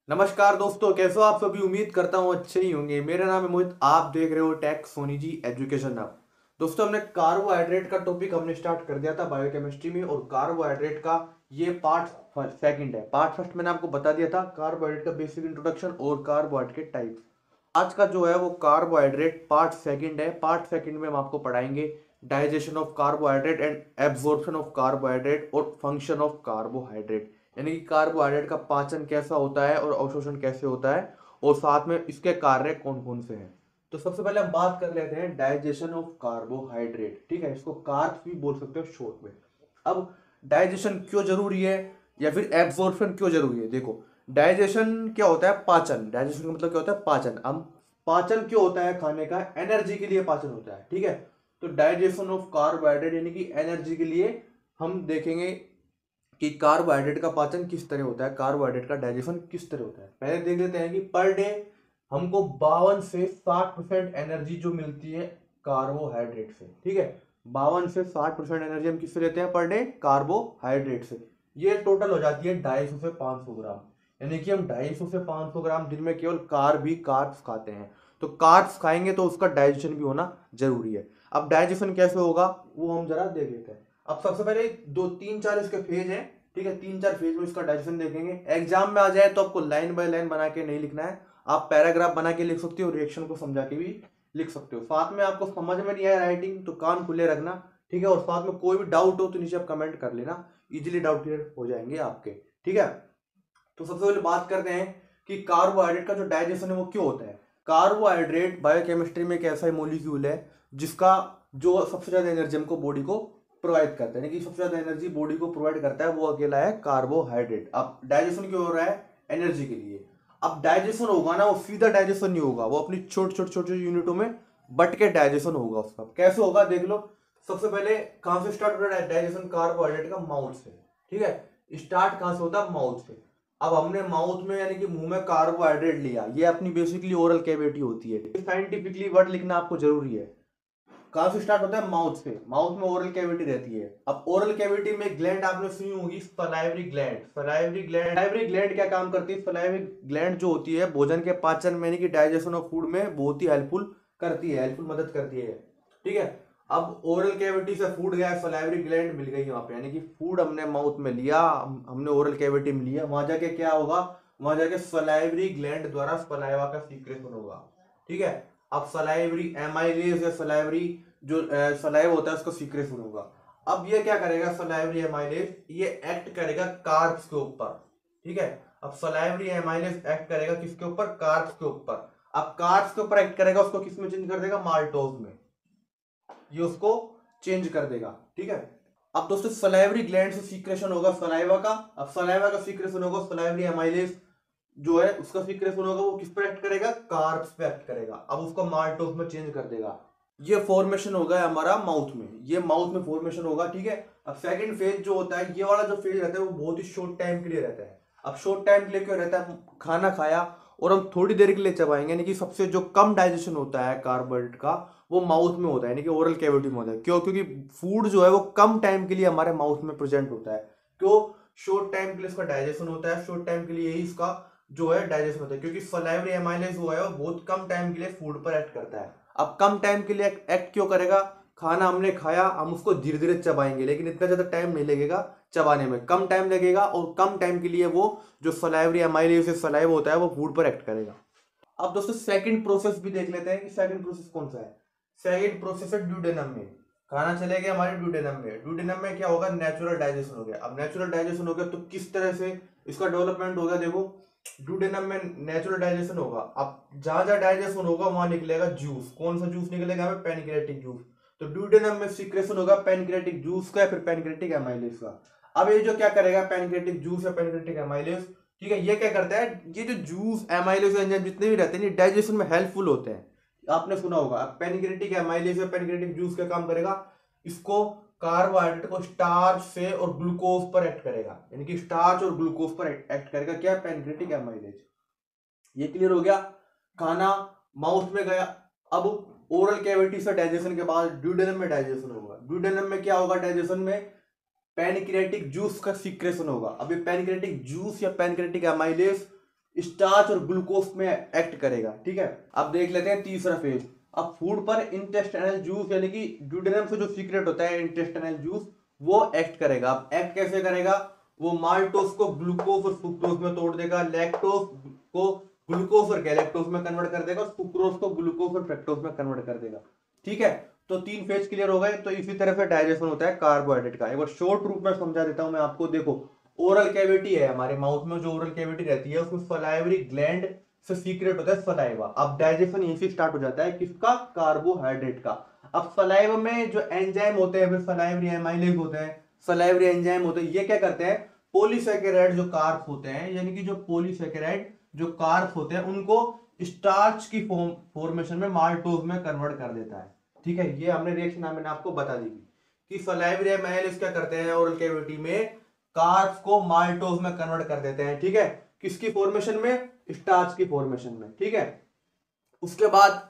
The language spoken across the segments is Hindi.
नमस्कार दोस्तों, कैसे हो आप सभी। उम्मीद करता हूँ अच्छे ही होंगे। मेरा नाम है मोहित, आप देख रहे हो take Soni ji education hub. दोस्तों, हमने कार्बोहाइड्रेट का टॉपिक स्टार्ट कर दिया था बायोकेमिस्ट्री में, और कार्बोहाइड्रेट का ये पार्ट सेकंड है। पार्ट फर्स्ट मैंने आपको बता दिया था, कार्बोहाइड्रेट का बेसिक इंट्रोडक्शन और कार्बोहाइड्रेट के टाइप्स। आज का जो है वो कार्बोहाइड्रेट पार्ट सेकंड है। पार्ट सेकंड में हम आपको पढ़ाएंगे digestion of carbohydrate and absorption of carbohydrate और फंक्शन ऑफ कार्बोहाइड्रेट, यानी कि कार्बोहाइड्रेट का पाचन कैसा होता है और अवशोषण कैसे होता है, और साथ में इसके कार्य कौन कौन से हैं। तो सबसे पहले हम बात कर लेते हैं डाइजेशन ऑफ कार्बोहाइड्रेट। ठीक है, इसको कार्ब्स भी बोल सकते हो शॉर्ट में। अब डाइजेशन क्यों जरूरी है या फिर एब्जॉर्प्शन क्यों जरूरी है, देखो। डाइजेशन क्या होता है? पाचन। डाइजेशन का मतलब क्या होता है? पाचन। हम पाचन क्यों होता है? खाने का एनर्जी के लिए पाचन होता है। ठीक है, तो डाइजेशन ऑफ कार्बोहाइड्रेट यानी कि एनर्जी के लिए हम देखेंगे कि कार्बोहाइड्रेट का पाचन किस तरह होता है, कार्बोहाइड्रेट का डाइजेशन किस तरह होता है। पहले देख लेते हैं कि पर डे हमको 52 से 60% एनर्जी जो मिलती है कार्बोहाइड्रेट से। ठीक है, 52 से 60% एनर्जी हम किससे लेते हैं पर डे? कार्बोहाइड्रेट से। ये टोटल हो जाती है 250 से 500 ग्राम, यानी कि हम 250 से 500 ग्राम दिन में केवल कार्ब्स खाते हैं। तो कार्ब्स खाएंगे तो उसका डाइजेशन भी होना जरूरी है। अब डाइजेशन कैसे होगा वो हम जरा देख लेते हैं। अब सबसे पहले दो तीन चार इसके फेज हैं। ठीक है, तीन चार फेज में इसका डाइजेशन देखेंगे। एग्जाम में आ जाए तो आपको लाइन बाय लाइन बना के नहीं लिखना है, आप पैराग्राफ बना के लिख सकते हो, रिएक्शन को समझा के भी लिख सकते हो। साथ में आपको समझ में नहीं आया राइटिंग तो कान खुले रखना। ठीक है, और साथ में कोई भी डाउट हो तो नीचे आप कमेंट कर लेना, इजीली डाउट क्लियर हो जाएंगे आपके। ठीक है, तो सबसे पहले बात करते हैं कि कार्बोहाइड्रेट का जो डाइजेशन है वो क्यों होता है। कार्बोहाइड्रेट बायोकेमिस्ट्री में एक ऐसा मॉलिक्यूल है जिसका जो सबसे ज्यादा एनर्जी हमको बॉडी को प्रोवाइड करता है, यानी कि सबसे ज्यादा एनर्जी बॉडी को प्रोवाइड करता है, वो अकेला है कार्बोहाइड्रेट। अब डाइजेशन क्यों हो रहा है? एनर्जी के लिए। अब डाइजेशन होगा ना, वो सीधा डाइजेशन नहीं होगा, वो अपनी छोटे छोटे छोटे यूनिटों में बट के डाइजेशन होगा उसका। कैसे होगा देख लो। सबसे पहले कहां से स्टार्ट हो रहा है डाइजेशन कार्बोहाइड्रेट का? माउथ से। ठीक है, स्टार्ट कहां से होता है? माउथ से। अब हमने माउथ में यानी कि मुंह में कार्बोहाइड्रेट लिया, ये अपनी बेसिकली ओरल कैविटी होती है। साइंटिफिकली वर्ड लिखना आपको जरूरी है। कहां से स्टार्ट होता है? माउथ से। माउथ में ओरल कैविटी रहती है। अब ओरल कैविटी में ग्लैंड आपने सुनी होगी, सलाइवरी ग्लैंड। सलाइवरी ग्लैंड क्या काम करती है? सलाइवरी ग्लैंड जो होती है भोजन के पाचन में यानी कि डाइजेशन ऑफ फूड में बहुत ही हेल्पफुल करती है, हेल्पफुल मदद करती है। ठीक है, अब ओरल कैविटी से फूड गया, सलाइवरी ग्लैंड मिल गई वहां पे, यानी कि फूड हमने माउथ में लिया, हमने ओरल कैविटी में लिया, वहां जाके क्या होगा? वहां जाके सलाइवरी ग्लैंड द्वारा सलाइवा का सीक्रेशन होगा। ठीक है, अब सलाइवरी एमाइलेज या सलाइवरी जो सलाइव होता है उसका सीक्रेशन होगा। अब ये क्या करेगा? सलाइवरी एमाइलेज ये एक्ट करेगा कार्ब्स के ऊपर। ठीक है, अब सलाइवरी एमाइलेज एक्ट करेगा किसके ऊपर? कार्ब्स के ऊपर। अब कार्ब्स के ऊपर एक्ट करेगा, उसको किस में चेंज कर देगा? माल्टोज में। ये उसको चेंज कर देगा। ठीक है, अब दोस्तों सलाइवरी ग्लैंड से सीक्रेशन होगा सलाइवा का। अब सलाइवा का सीक्रेशन होगा, सलाइवरी एमाइलेज जो है उसका सीक्रेशन होगा, वो किस पे एक्ट करेगा? कार्ब्स पे एक्ट करेगा। अब उसको माल्टोज में चेंज कर देगा। ये फॉर्मेशन होगा हमारा माउथ में, ये माउथ में फॉर्मेशन होगा। ठीक है, अब सेकंड फेज जो होता है, ये वाला जो फेज रहता है वो बहुत ही शॉर्ट टाइम के लिए रहता है। अब शॉर्ट टाइम के लिए क्यों रहता है? खाना खाया और हम थोड़ी देर के लिए चबाएंगे, यानी कि सबसे जो कम डाइजेशन होता है कार्बोहाइड्रेट का वो माउथ में होता है, यानी कि ओरल कैविटी में होता है। क्यों? क्योंकि फूड जो है वो कम टाइम के लिए हमारे माउथ में प्रेजेंट होता है। क्यों? शॉर्ट टाइम के लिए इसका डाइजेशन होता है, शॉर्ट टाइम के लिए ही इसका जो है डाइजेशन होता है, क्योंकि सलाइवरी एमाइलेज जो है वो बहुत कम टाइम के लिए फूड पर एक्ट करता है। अब कम टाइम के लिए एक्ट क्यों करेगा? खाना हमने खाया, हम उसको धीरे धीरे चबाएंगे, लेकिन इतना ज्यादा टाइम नहीं लगेगा चबाने में, कम टाइम लगेगा, और कम टाइम के लिए वो जो सलाइवरी एमाइलेज से सलाइव होता है वो फूड पर एक्ट करेगा। अब दोस्तों सेकंड प्रोसेस भी देख लेते हैं कि सेकंड प्रोसेस कौन सा है। सेकंड प्रोसेस है ड्यूडेनम में। खाना चले गया हमारे ड्यूडेनम में। ड्यूडेनम में क्या होगा? नेचुरल डाइजेशन हो गया। अब नेचुरल डाइजेशन हो गया तो किस तरह से इसका डेवलपमेंट होगा? देखो, ड्यूडेनम में नेचुरल डाइजेशन होगा। अब जहां जहां डाइजेशन होगा वहां निकलेगा जूस। कौन सा जूस निकलेगा? हमें पेनक्रियाटिक जूस। तो ड्यूडेनम में सीक्रेशन होगा पेनक्रियाटिक जूस का या फिर पेनक्रियाटिक एमाइलेज का। अब ये जो क्या करेगा पेनक्रियाटिक जूस या पेनक्रियाटिक एमाइलेज, ठीक है, ये क्या करता है? ये जो जूस एमाइलेज एंजाइम जितने भी रहते हैं ये डाइजेशन में हेल्पफुल होते हैं। आपने सुना होगा पेनक्रियाटिक एमाइलेज या पेनक्रियाटिक जूस क्या काम करेगा? इसको कार्बोहाइड्रेट को स्टार्च से और ग्लूकोज पर एक्ट करेगा, यानी कि स्टार्च और ग्लूकोज पर एक्ट करेगा। क्या? Pancreatic amylase. ये क्लियर हो गया। खाना माउथ में गया, अब ओरल कैविटी से डाइजेशन के बाद ड्यूडेनम में डाइजेशन होगा। ड्यूडेनम में क्या होगा? डाइजेशन में पैनक्रियाटिक जूस का सीक्रेशन होगा। अब ये पैनक्रियाटिक जूस या पैनक्रियाटिक एमाइलेज स्टार्च और ग्लूकोज में एक्ट करेगा। ठीक है, अब देख लेते हैं तीसरा फेज। अब फूड पर इंटेस्टाइनल जूस यानी कि ड्यूडेनम से जो सीक्रेट होता है इंटेस्टाइनल जूस, वो एक्ट करेगा। अब एक्ट कैसे करेगा? वो माल्टोस को ग्लूकोज और फ्रुक्टोज में तोड़ देगा, लैक्टोज को ग्लूकोज और गैलेक्टोज में कन्वर्ट कर देगा, और सुक्रोज को ग्लूकोज और फ्रक्टोज में कन्वर्ट कर देगा। ठीक है, तो तीन फेज क्लियर हो गए। तो इसी तरह से डाइजेशन होता है कार्बोहाइड्रेट का। एक बार शॉर्ट रूप में समझा देता हूं मैं आपको। देखो, ओरल कैविटी है हमारे माउथ में, जो ओरल कैविटी रहती है उसमें सलाइवरी ग्लैंड से सीक्रेट होता है सलाइवा। अब डाइजेशन यहीं से स्टार्ट हो जाता है, किसका? कार्बोहाइड्रेट का। अब सलाइवा में जो एंजाइम होते हैं, सलाइवरी एमाइलेज होते हैं, सलाइवरी एंजाइम होते हैं, ये क्या करते हैं? पॉलीसैकेराइड जो कार्ब्स होते हैं, यानी कि जो पॉलीसैकेराइड जो कार्ब्स होते हैं, उनको स्टार्च की फॉर्मेशन में माल्टोज में कन्वर्ट कर देता है। ठीक है, ये हमने रिएक्शन मैंने आपको बता दी कि सलाइवरी एमाइलेज क्या करते हैं ओरल कैविटी में, कार्ब्स को माल्टोज में कन्वर्ट कर देते हैं। ठीक है, किसकी फॉर्मेशन में? स्टार्च की फॉर्मेशन में। ठीक है, उसके बाद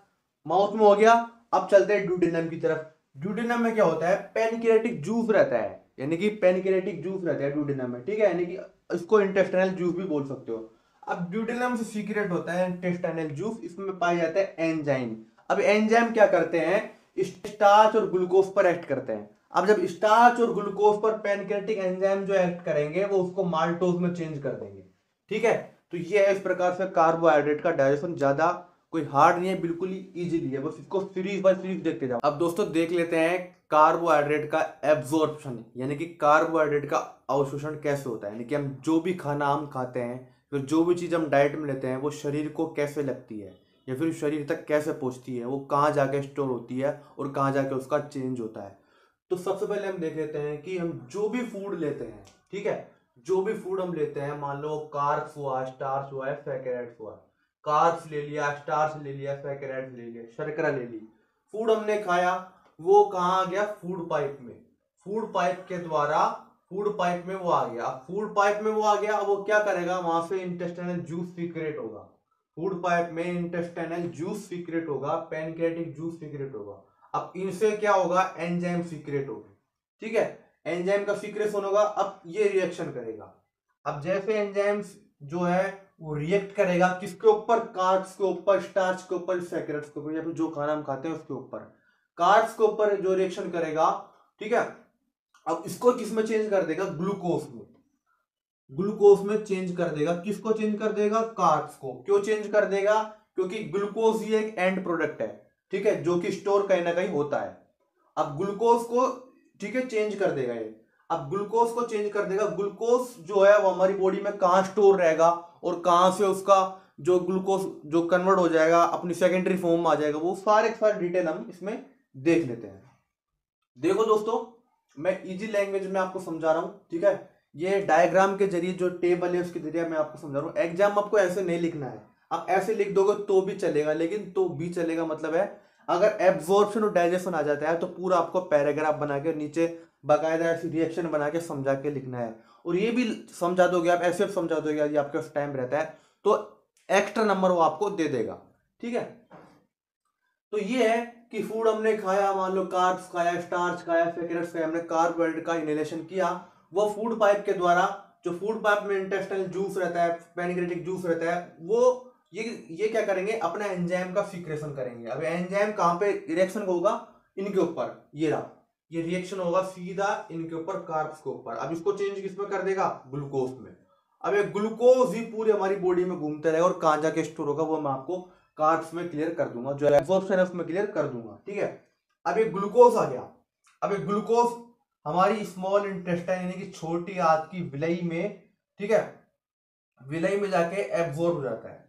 माउथ में हो गया। अब चलते हैं ड्यूडेनम की तरफ। ड्यूडेनम में क्या होता है? पैनक्रियाटिक जूस रहता है, यानी कि पैनक्रियाटिक जूस रहता है ड्यूडेनम में। ठीक है, यानी कि इसको इंटेस्टाइनल जूस भी बोल सकते हो। अब ड्यूडेनम से सीक्रेट होता है इंटेस्टाइनल जूस, इसमें पाया जाता है एंजाइम। अब एंजाइम क्या करते हैं? स्टार्च और ग्लूकोज पर एक्ट करते हैं। अब जब स्टार्च और ग्लूकोज पर पैनक्रियाटिक एंजाइम जो एक्ट करेंगे, वो उसको माल्टोज में चेंज कर देंगे। ठीक है, तो ये है इस प्रकार से कार्बोहाइड्रेट का डाइजेशन ज्यादा कोई हार्ड नहीं है, बिल्कुल ही इजीली है। बस इसको सीरीज बाय सीरीज देखते जाओ। अब दोस्तों देख लेते हैं कार्बोहाइड्रेट का एब्जॉर्प्शन, यानी कि कार्बोहाइड्रेट का अवशोषण कैसे होता है। यानी कि हम जो भी खाना हम खाते हैं, फिर जो भी चीज हम डाइट में लेते हैं, वो शरीर को कैसे लगती है या फिर शरीर तक कैसे पहुंचती है, वो कहाँ जाके स्टोर होती है और कहाँ जाके उसका चेंज होता है। तो सबसे पहले हम देख लेते हैं कि हम जो भी फूड लेते हैं, ठीक है, जो भी फूड हम लेते हैं, मान लो कार्ब्स हुआ, स्टार्च हुआ है, सैकेराइड्स हुआ। कार्ब्स ले लिया, स्टार्च ले लिया, सैकेराइड्स ले लिया, शर्करा ले ली, फूड हमने खाया, वो कहाँ गया? फूड पाइप में। फूड पाइप के द्वारा फूड पाइप में वो आ गया। फूड पाइप में वो आ गया, अब वो क्या करेगा? वहां से इंटेस्टाइनल जूस सीक्रेट होगा। फूड पाइप में इंटेस्टाइनल जूस सीक्रेट होगा, पैनक्रियाटिक जूस सीक्रेट होगा। अब इनसे क्या होगा? एंजाइम सीक्रेट होगा। ठीक है, एंजाइम का सीक्रेशन होगा। अब ये रिएक्शन करेगा। अब जैसे एंजाइम जो है वो रिएक्ट करेगा किसके ऊपर? कार्ब्स के ऊपर, स्टार्च के ऊपर, सैकराइड्स के ऊपर, या फिर जो खाना हम खाते हैं उसके ऊपर। कार्ब्स के ऊपर जो रिएक्शन करेगा, ठीक है, अब इसको किस में चेंज कर देगा? ग्लूकोज में। ग्लूकोज में चेंज कर देगा। किसको चेंज कर देगा? कार्ब्स को। क्यों चेंज कर देगा? क्योंकि ग्लूकोज ही एक एंड प्रोडक्ट है, ठीक है, जो कि स्टोर कहीं ना कहीं होता है। अब ग्लूकोज को, ठीक है, चेंज कर देगा ये। अब ग्लूकोज को चेंज कर देगा। ग्लूकोज जो है वो हमारी बॉडी में कहाँ स्टोर रहेगा और कहाँ से उसका जो ग्लूकोज जो कन्वर्ट हो जाएगा अपनी सेकेंडरी फॉर्म में आ जाएगा, वो सारे सारे डिटेल हम इसमें देख लेते हैं। देखो दोस्तों, मैं इजी लैंग्वेज में आपको समझा रहा हूं, ठीक है। ये डायग्राम के जरिए जो टेबल है उसके जरिए मैं आपको समझा रहा हूं। एग्जाम आपको ऐसे नहीं लिखना है, आप ऐसे लिख दोगे तो भी चलेगा, लेकिन तो भी चलेगा मतलब है अगर एब्जॉर्प्शन और डाइजेशन आ जाता है तो पूरा आपको पैराग्राफ बना के नीचे बाकायदा ऐसी रिएक्शन बना के समझा के लिखना है। और ये भी समझा दोगे आप, ऐसे समझा दोगे, यदि आपके पास टाइम रहता है तो एक्स्ट्रा नंबर वो आपको दे देगा, ठीक है। तो ये है कि फूड हमने खाया, मान लो कार्ब्स खाया, स्टार्च खाया, सैकराइड्स खाया, हमने कार्बोहाइड्रेट का इनहेलेशन किया, वो फूड पाइप के द्वारा, जो फूड पाइप में इंटेस्टाइनल जूस रहता है, पैनक्रियाटिक जूस रहता है, वो ये क्या करेंगे? अपना एंजाइम का सीक्रेशन करेंगे। अब एंजाइम कहाँ पे रिएक्शन होगा? इनके ऊपर, ये रहा, ये रिएक्शन होगा सीधा इनके ऊपर, कार्ब्स के ऊपर। अब इसको चेंज किसमें कर देगा? ग्लूकोज में। अब ये ग्लूकोज ही पूरी हमारी बॉडी में घूमते रहेगा और कहाँ जाके स्टोर होगा वो मैं आपको कार्ब्स में क्लियर कर दूंगा, जो एब्जॉर्प्शन है उसमें क्लियर कर दूंगा, ठीक है। अब ये ग्लूकोज आ गया। अब ये ग्लूकोज हमारी स्मॉल इंटेस्टाइन यानी कि छोटी आंत की विलई में, ठीक है, विलई में जाके एब्जॉर्ब हो जाता है।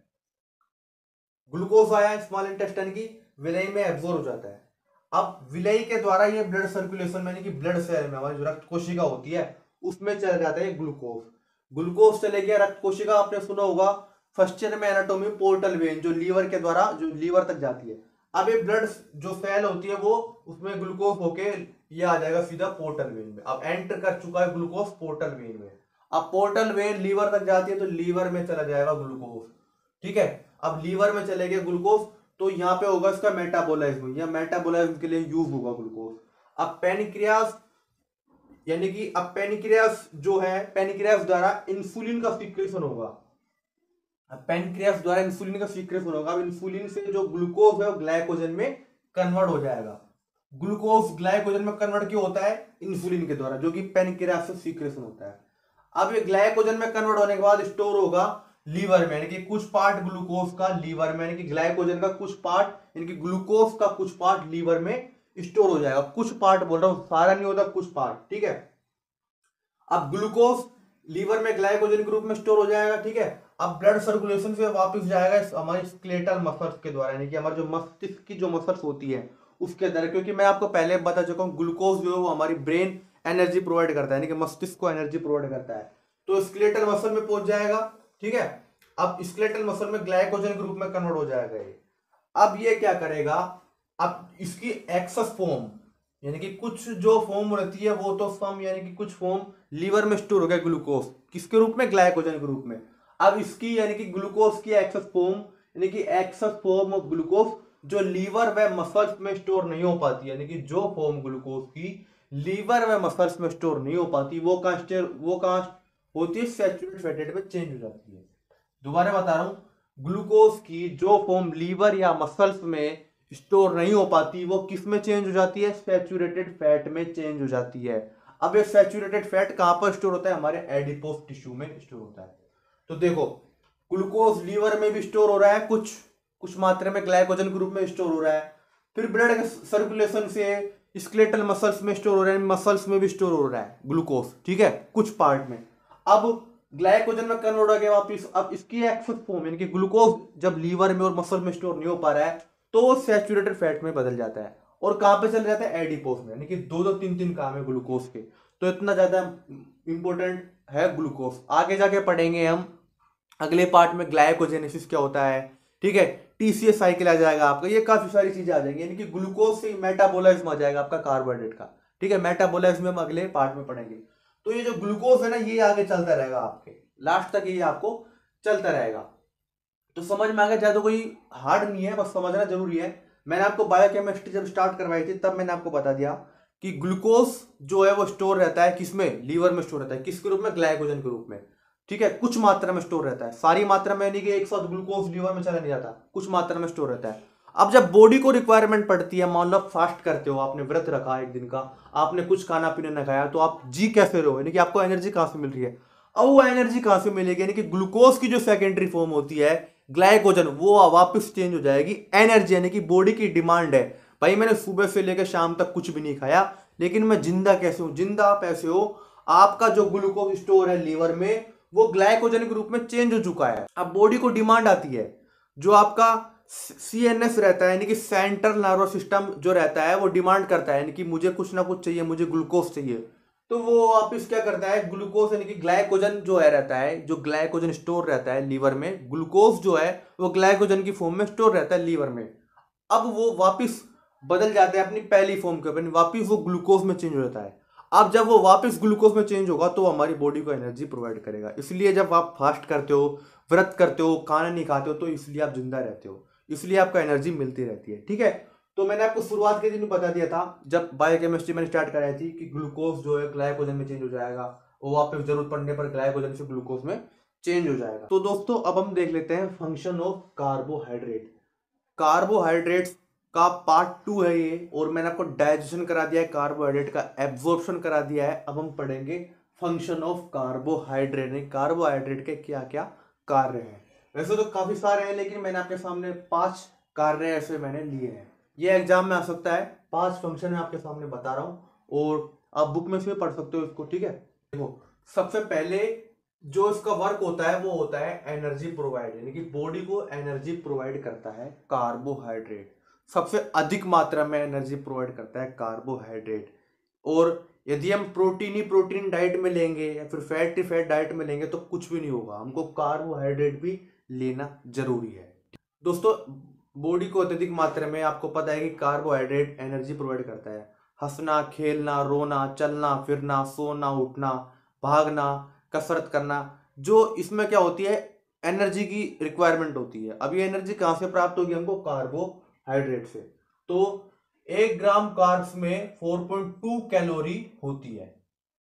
ग्लूकोज आया स्मॉल इंटेस्टाइन की विलई में एब्जॉर्ब हो जाता है। अब विलई के द्वारा ये ब्लड सर्कुलेशन में, यानी कि ब्लड सेल में, हमारी जो रक्त कोशिका होती है उसमें चल जाता है ग्लूकोज। ग्लूकोज चले गया रक्त कोशिका, आपने सुना होगा फर्स्ट ईयर में एनाटॉमी, पोर्टल वेन जो लीवर के द्वारा जो लीवर तक जाती है। अब ये ब्लड जो सेल होती है वो उसमें ग्लूकोज होके ये आ जाएगा सीधा पोर्टल वेन में। अब एंटर कर चुका है ग्लूकोज पोर्टल वेन में। अब पोर्टल वेन लीवर तक जाती है तो लीवर में चला जाएगा ग्लूकोज, ठीक है। अब लीवर में चले गए ग्लूकोज तो यहाँ पे होगा इसका मेटाबोलाइज्म, या मेटाबोलाइज्म के लिए यूज होगा ग्लूकोज। अब पेनक्रियास, यानी कि अब पेनक्रियास जो है, पेनक्रियास द्वारा इंसुलिन का सीक्रेशन होगा। पैनक्रियास द्वारा इंसुलिन का सीक्रेशन होगा। अब इंसुलिन से जो ग्लूकोज है वो ग्लाइकोजन में कन्वर्ट हो जाएगा। ग्लूकोज ग्लाइकोजन में कन्वर्ट क्यों होता है? इंसुलिन के द्वारा, जो कि पैनक्रियास से सीक्रेशन होता है। अब ये ग्लाइकोजन में कन्वर्ट होने के बाद स्टोर होगा लीवर में, यानी कि कुछ पार्ट ग्लूकोज का लीवर में, यानी कि ग्लाइकोजन का कुछ पार्ट, यानी कि ग्लूकोज का कुछ पार्ट लीवर में स्टोर हो जाएगा। कुछ पार्ट बोल रहा हूं, सारा नहीं होता, कुछ पार्ट, ठीक है। अब ग्लूकोज लीवर में ग्लाइकोजन के रूप में स्टोर हो जाएगा, ठीक है। अब ब्लड सर्कुलेशन से वापस जाएगा हमारे स्केलेटल मसल्स के द्वारा, यानी कि हमारे जो मस्तिष्क की जो मसल्स होती है उसके अंदर, क्योंकि मैं आपको पहले बता चुका हूँ ग्लूकोज जो है वो हमारी ब्रेन एनर्जी प्रोवाइड करता है, यानी कि मस्तिष्क को एनर्जी प्रोवाइड करता है। तो स्केलेटल मसल में पहुंच जाएगा, ठीक है। अब स्केलेटल मसल में ग्लाइकोजन के रूप में कन्वर्ट हो जाएगा ये। अब ये क्या करेगा, अब इसकी एक्सेस फॉर्म, यानी कि कुछ जो फॉर्म रहती है वो तो सम, यानी कि कुछ फॉर्म लीवर में स्टोर हो गया ग्लूकोज, किसके रूप में? ग्लाइकोजन के रूप में। अब इसकी यानी कि ग्लूकोज की एक्सेस फॉर्म, यानी कि एक्सेस फॉर्म ऑफ ग्लूकोज जो लीवर व मसल्स में स्टोर नहीं हो पाती, यानी कि जो फॉर्म ग्लूकोज की लीवर व मसल्स में स्टोर नहीं हो पाती, वो कहां होती है? सैचुरेटेड फैटी में चेंज हो जाती है। दोबारा बता रहा हूं, ग्लूकोज की जो फॉर्म लीवर या मसल्स में स्टोर नहीं हो पाती वो किस में चेंज हो जाती है? सैचुरेटेड फैट में चेंज हो जाती है। अब ये सैचुरेटेड फैट कहां पर स्टोर होता है? हमारे एडिपोज टिश्यू में स्टोर होता है। तो देखो, ग्लूकोज लीवर में भी स्टोर हो रहा है, कुछ कुछ मात्रा में ग्लाइकोजन के रूप में स्टोर हो रहा है, फिर ब्लड सर्कुलेशन से स्केलेटल मसल्स में स्टोर हो रहा है, मसल्स में भी स्टोर हो रहा है ग्लूकोज, ठीक है, कुछ पार्ट में। अब ग्लाइकोजन में कन्वर्ट हो गया वापिस। अब इसकी एक्सेस फॉर्म, यानी कि ग्लूकोज जब लीवर में और मसल में स्टोर नहीं हो पा रहा है तो वो सैचुरेटेड फैट में बदल जाता है। और कहां पे चल जाता है? एडिपोज में, यानी कि दो दो तीन तीन काम है ग्लूकोज के। तो इतना ज्यादा इंपॉर्टेंट है ग्लूकोज। आगे जाके पढ़ेंगे हम अगले पार्ट में ग्लाइकोजेनेसिस क्या होता है, ठीक है। टीसीएस साइकिल आ जाएगा आपका, ये काफी सारी चीजें आ जाएंगी, यानी कि ग्लूकोज से मेटाबोलाइज्म आ जाएगा आपका कार्बोहाइड्रेट का, ठीक है। मेटाबोलाइज्म हम अगले पार्ट में पढ़ेंगे। तो ये जो ग्लूकोज है ना, ये आगे चलता रहेगा आपके लास्ट तक, ये आपको चलता रहेगा। तो समझ में आ गया? ज्यादा कोई हार्ड नहीं है, बस समझना जरूरी है। मैंने आपको बायोकेमिस्ट्री जब स्टार्ट करवाई थी तब मैंने आपको बता दिया कि ग्लूकोज जो है वो स्टोर रहता है किसमें? लीवर में स्टोर रहता है, किसके रूप में? ग्लाइकोजन के रूप में, ठीक है। कुछ मात्रा में स्टोर रहता है, सारी मात्रा में नहीं कि एक साथ ग्लूकोज लीवर में चला नहीं जाता, कुछ मात्रा में स्टोर रहता है। अब जब बॉडी को रिक्वायरमेंट पड़ती है, मान लो आप फास्ट करते हो, आपने व्रत रखा एक दिन का, आपने कुछ खाना पीना नहीं खाया, तो आप जी कैसे रहो, यानी कि आपको एनर्जी कहां से मिल रही है? अब वो एनर्जी कहां से मिलेगी? यानी कि ग्लूकोज की जो सेकेंडरी फॉर्म होती है ग्लाइकोजन, वो वापस चेंज हो जाएगी एनर्जी, यानी कि बॉडी की डिमांड है, भाई मैंने सुबह से लेकर शाम तक कुछ भी नहीं खाया लेकिन मैं जिंदा कैसे हूं? जिंदा आप ऐसे हो, आपका जो ग्लूकोज स्टोर है लीवर में वो ग्लाइकोजन के रूप में चेंज हो चुका है। अब बॉडी को डिमांड आती है, जो आपका सीएनएस रहता है, यानी कि सेंट्रल नर्वस सिस्टम जो रहता है वो डिमांड करता है, यानी कि मुझे कुछ ना कुछ चाहिए, मुझे ग्लूकोज चाहिए। तो वो वापिस क्या करता है? ग्लूकोज, यानी कि ग्लाइकोजन जो है रहता है, जो ग्लाइकोजन स्टोर रहता है लीवर में, ग्लूकोज जो है वो ग्लाइकोजन की फॉर्म में स्टोर रहता है लीवर में। अब वो वापिस बदल जाता है अपनी पहली फॉर्म के ऊपर, वापिस वो ग्लूकोज में चेंज हो जाता है। अब जब वो वापस ग्लूकोज में चेंज होगा तो हमारी बॉडी को एनर्जी प्रोवाइड करेगा। इसलिए जब आप फास्ट करते हो, व्रत करते हो, खाना नहीं खाते हो, तो इसलिए आप जिंदा रहते हो, इसलिए आपको एनर्जी मिलती रहती है, ठीक है। तो मैंने आपको शुरुआत के दिन बता दिया था जब बायोकेमिस्ट्री मैंने स्टार्ट कराई थी कि ग्लूकोज जो है ग्लाइकोजन में चेंज हो जाएगा, वो वापस जरूरत पड़ने पर ग्लाइकोजन से ग्लूकोज में चेंज हो जाएगा। तो दोस्तों अब हम देख लेते हैं फंक्शन ऑफ कार्बोहाइड्रेट। कार्बोहाइड्रेट्स का पार्ट 2 है ये, और मैंने आपको डाइजेशन करा दिया है, कार्बोहाइड्रेट का एब्जॉर्प्शन करा दिया है। अब हम पढ़ेंगे फंक्शन ऑफ कार्बोहाइड्रेट, कार्बोहाइड्रेट के क्या क्या कार्य हैं। वैसे तो काफी सारे हैं लेकिन मैंने आपके सामने 5 कार्य ऐसे मैंने लिए हैं, ये एग्जाम में आ सकता है। 5 फंक्शन मैं आपके सामने बता रहा हूं और आप बुक में से पढ़ सकते हो इसको, ठीक है। देखो, सबसे पहले जो इसका वर्क होता है वो होता है एनर्जी प्रोवाइड, यानी कि बॉडी को एनर्जी प्रोवाइड करता है कार्बोहाइड्रेट। सबसे अधिक मात्रा में एनर्जी प्रोवाइड करता है कार्बोहाइड्रेट। और यदि हम प्रोटीन ही प्रोटीन डाइट में लेंगे या फिर फैट ही फैट डाइट में लेंगे तो कुछ भी नहीं होगा, हमको कार्बोहाइड्रेट भी लेना जरूरी है। दोस्तों, बॉडी को अत्यधिक मात्रा में, आपको पता है कि कार्बोहाइड्रेट एनर्जी प्रोवाइड करता है। हंसना, खेलना, रोना, चलना फिरना, सोना, उठना, भागना, कसरत करना, जो इसमें क्या होती है? एनर्जी की रिक्वायरमेंट होती है। अब ये एनर्जी कहां से प्राप्त होगी हमको? कार्बोहाइड्रेट से। तो 1 ग्राम कार्ब्स में 4.2 कैलोरी होती है,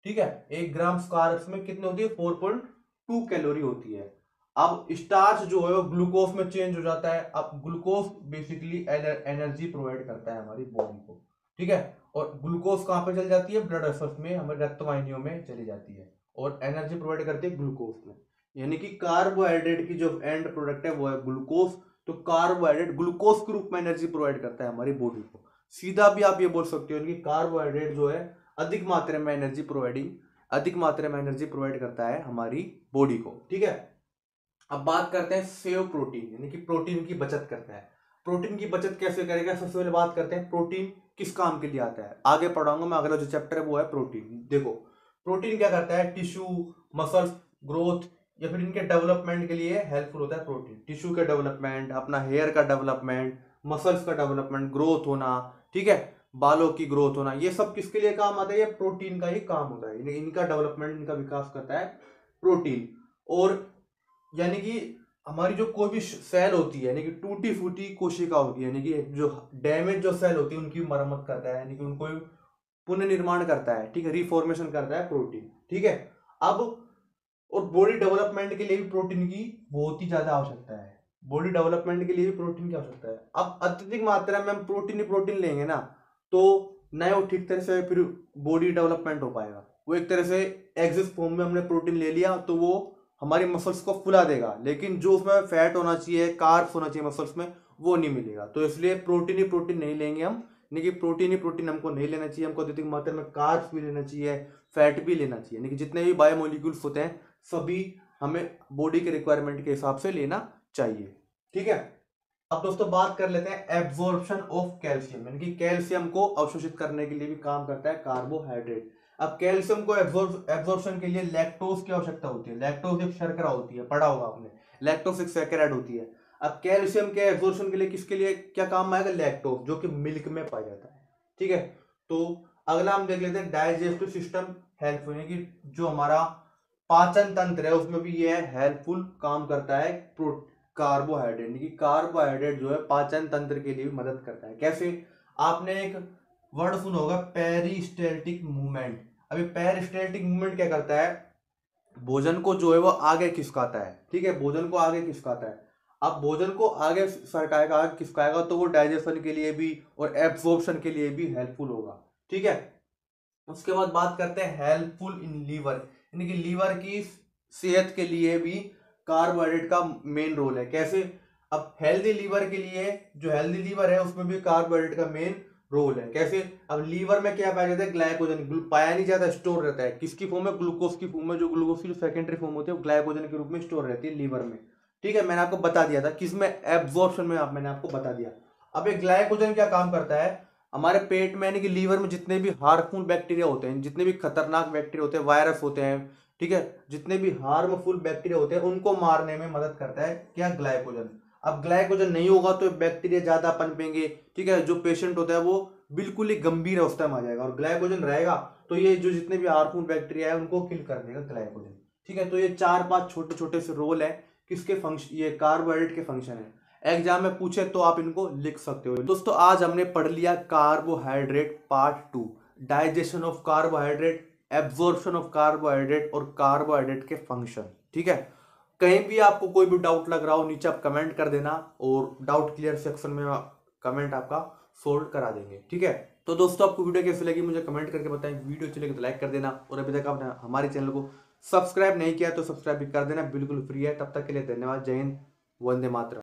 ठीक है। 1 ग्राम कार्ब्स में कितनी होती है? 4.2 कैलोरी होती है। अब स्टार्च जो है वो ग्लूकोज में चेंज हो जाता है। अब ग्लूकोज बेसिकली एनर्जी प्रोवाइड करता है हमारी बॉडी को, ठीक है। और ग्लूकोज कहाँ पे चल जाती है, ब्लड वेसल्स में, हमारे रक्त वाहिनियों में चली जाती है और एनर्जी प्रोवाइड करती है ग्लूकोज में। यानी कि कार्बोहाइड्रेट की जो एंड प्रोडक्ट है वो है ग्लूकोज। तो कार्बोहाइड्रेट ग्लूकोज के रूप में एनर्जी प्रोवाइड करता है हमारी बॉडी को। सीधा भी आप ये बोल सकते हो कि कार्बोहाइड्रेट जो है अधिक मात्रा में एनर्जी प्रोवाइड करता है हमारी बॉडी को, ठीक है। अब बात करते हैं सेव प्रोटीन, यानी कि प्रोटीन की बचत करता है। प्रोटीन की बचत कैसे करेगा, सबसे पहले बात करते हैं प्रोटीन किस काम के लिए आता है। आगे पढ़ाऊंगा मैं, अगला जो चैप्टर है वो है प्रोटीन। देखो प्रोटीन क्या करता है, टिश्यू, मसल्स ग्रोथ या फिर इनके डेवलपमेंट के लिए हेल्पफुल होता है प्रोटीन। टिश्यू का डेवलपमेंट, अपना हेयर का डेवलपमेंट, मसल्स का डेवलपमेंट, ग्रोथ होना, ठीक है, बालों की ग्रोथ होना, ये सब किसके लिए काम आता है, ये प्रोटीन का ही काम होता है। इनका डेवलपमेंट, इनका विकास करता है प्रोटीन। और यानी कि हमारी जो कोई भी सेल होती है, यानी कि टूटी फूटी कोशिका होती है, यानी कि जो डैमेज जो सेल होती है उनकी मरम्मत करता है, यानी कि उनको पुनर्निर्माण करता है, ठीक है, रिफॉर्मेशन करता है प्रोटीन, ठीक है। अब और बॉडी डेवलपमेंट के लिए भी प्रोटीन की बहुत ही ज्यादा आवश्यकता है। बॉडी डेवलपमेंट के लिए भी प्रोटीन की आवश्यकता है। अब अत्यधिक मात्रा में हम प्रोटीन ही प्रोटीन लेंगे ना, तो न वो ठीक तरह से फिर बॉडी डेवलपमेंट हो पाएगा। वो एक तरह से एग्जिस्ट फॉर्म में हमने प्रोटीन ले लिया तो वो हमारी मसल्स को फुला देगा, लेकिन जो उसमें फैट होना चाहिए, कार्ब्स होना चाहिए मसल्स में, वो नहीं मिलेगा। तो इसलिए प्रोटीन ही प्रोटीन नहीं लेंगे हम, यानी कि प्रोटीन ही प्रोटीन हमको नहीं लेना चाहिए। हमको अधिक मात्रा में कार्ब्स भी लेना चाहिए, फैट भी लेना चाहिए, यानी कि जितने भी बायोमोलिक्यूल्स होते हैं सभी हमें बॉडी के रिक्वायरमेंट के हिसाब से लेना चाहिए, ठीक है। अब दोस्तों बात कर लेते हैं एब्जॉर्प्शन ऑफ कैल्शियम, यानी कि कैल्शियम को अवशोषित करने के लिए भी काम करता है कार्बोहाइड्रेट। अब कैल्शियम को एब्जॉर्प्शन के लिए लैक्टोज की आवश्यकता होती है। लैक्टोज एक शर्करा होती है, पढ़ा होगा आपने, लैक्टोज एक सैकेराइड होती है। अब कैल्शियम के एब्जॉर्प्शन के लिए किसके लिए क्या काम आएगा, लैक्टोज, जो कि मिल्क में पाया जाता है, ठीक है। तो अगला हम देख लेते हैं डाइजेस्टिव सिस्टम हेल्पफुल, यानी कि जो हमारा पाचन तंत्र है उसमें भी ये हेल्पफुल काम करता है कार्बोहाइड्रेट, यानी कि कार्बोहाइड्रेट जो है पाचन तंत्र के लिए भी मदद करता है। कैसे, आपने एक वर्ड सुना होगा पेरिस्टेल्टिक मूवमेंट। अभी पेरिस्टेल्टिक मूवमेंट क्या करता है, भोजन को जो है वो आगे खिसकाता है, ठीक है, भोजन को आगे खिसकाता है। अब भोजन को आगे सरकाएगा, आगे खिसकाएगा तो वो डाइजेशन के लिए भी और एब्जॉर्प्शन के लिए भी हेल्पफुल होगा, ठीक है। उसके बाद बात करते हैं हेल्पफुल इन लीवर, यानी कि लीवर की सेहत के लिए भी कार्बोहाइड्रेट का मेन रोल है। कैसे, अब हेल्दी लीवर के लिए, जो हेल्दी लीवर है उसमें भी कार्बोहाइड्रेट का मेन रोल है। कैसे, अब लीवर में क्या पाया जाता है, ग्लाइकोजन पाया नहीं जाता, स्टोर रहता है किसकी फॉर्म में, ग्लूकोज की फॉर्म में। जो ग्लूकोज की सेकेंडरी फॉर्म होती है वो ग्लाइकोजन के रूप में स्टोर रहती है लीवर में, ठीक है। मैंने आपको बता दिया था किसमें, एब्जॉर्प्शन में, मैंने आपको बता दिया। अब एक ग्लाइकोजन क्या काम करता है, हमारे पेट में, यानी कि लीवर में जितने भी हार्मफुल बैक्टीरिया होते हैं, जितने भी खतरनाक बैक्टीरिया होते हैं, वायरस होते हैं, ठीक है, जितने भी हार्मफुल बैक्टीरिया होते हैं उनको मारने में मदद करता है क्या, ग्लाइकोजन। अब ग्लाइकोजन नहीं होगा तो बैक्टीरिया ज्यादा पनपेंगे, ठीक है, जो पेशेंट होता है वो बिल्कुल ही गंभीर अवस्था में आ जाएगा। और ग्लाइकोजन रहेगा तो ये जो जितने भी हार्मफुल बैक्टीरिया है उनको किल कर देगा ग्लाइकोजन, ठीक है। तो ये 4-5 छोटे छोटे से रोल है किसके फंक्शन, ये कार्बोहाइड्रेट के फंक्शन है। एग्जाम में पूछे तो आप इनको लिख सकते हो। दोस्तों आज हमने पढ़ लिया carbohydrate part 2, digestion of carbohydrate, absorption of carbohydrate और कार्बोहाइड्रेट के फंक्शन, ठीक है। कहीं भी आपको कोई भी डाउट लग रहा हो नीचे आप कमेंट कर देना और डाउट क्लियर सेक्शन में कमेंट आपका सोल्व करा देंगे, ठीक है। तो दोस्तों आपको वीडियो कैसी लगी मुझे कमेंट करके बताएं। वीडियो अच्छी लगी तो लाइक कर देना और अभी तक आपने हमारे चैनल को सब्सक्राइब नहीं किया तो सब्सक्राइब भी कर देना, बिल्कुल फ्री है। तब तक के लिए धन्यवाद, जय हिंद, वंदे मातरम।